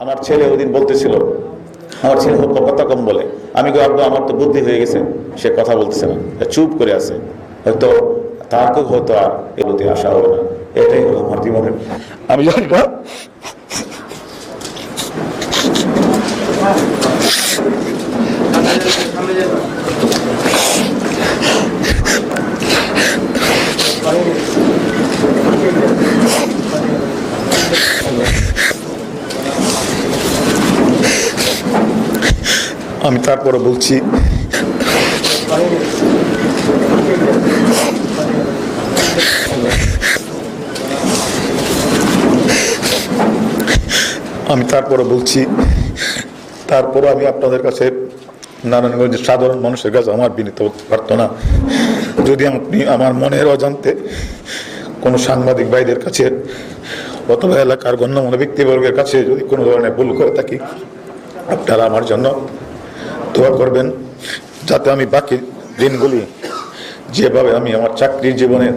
আমার ছেলে ওদিন বলতেছিল, আমার ছেলে কথা কম বলে। আমি আব্বা আমার তো বুদ্ধি হয়ে গেছে, সে কথা বলতেছে না, চুপ করে আছে। হয়তো তাকেও হয়তো আর এগুলোতে আসা হবে না। এটাই হলো আমার জীবনের। আমি জানি না আমি তারপরে বলছি, তারপরে আমি আপনাদের কাছে, নারায়ণগঞ্জের সাধারণ মানুষের কাছে আমার বিনীত প্রার্থনা, যদি আপনি আমার মনের অজান্তে কোনো সাংবাদিক ভাইদের কাছে অথবা এলাকার গণ্যমান্য ব্যক্তিবর্গের কাছে যদি কোনো ধরনের ভুল করে থাকি, আপনারা আমার জন্য দোয়া করবেন, যাতে আমি বাকি দিনগুলি যেভাবে আমি আমার চাকরির জীবনে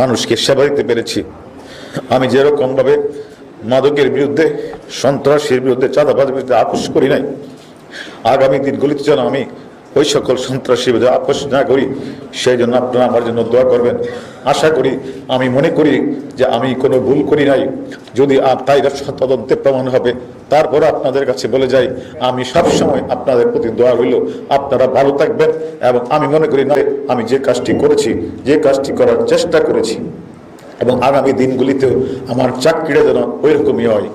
মানুষকে সেবা দিতে পেরেছি, আমি যেরকমভাবে মাদকের বিরুদ্ধে, সন্ত্রাসের বিরুদ্ধে, চাঁদাবাজের বিরুদ্ধে আপোষ করি নাই, আগামী দিনগুলিতে যেন আমি ওই সকল সন্ত্রাসীর বিরুদ্ধে আপোষ না করি, সেই জন্য আপনারা আমার জন্য দোয়া করবেন। আশা করি, আমি মনে করি যে আমি কোনো ভুল করি নাই। যদি তাই তদন্তে প্রমাণ হবে, তারপর আপনাদের কাছে বলে যাই, আমি সবসময় আপনাদের প্রতি দোয়া হইল আপনারা ভালো থাকবেন। এবং আমি মনে করি না, আমি যে কাজটি করেছি, যে কাজটি করার চেষ্টা করেছি, এবং আগামী দিনগুলিতেও আমার চাকরিটা যেন ওই রকমই হয়।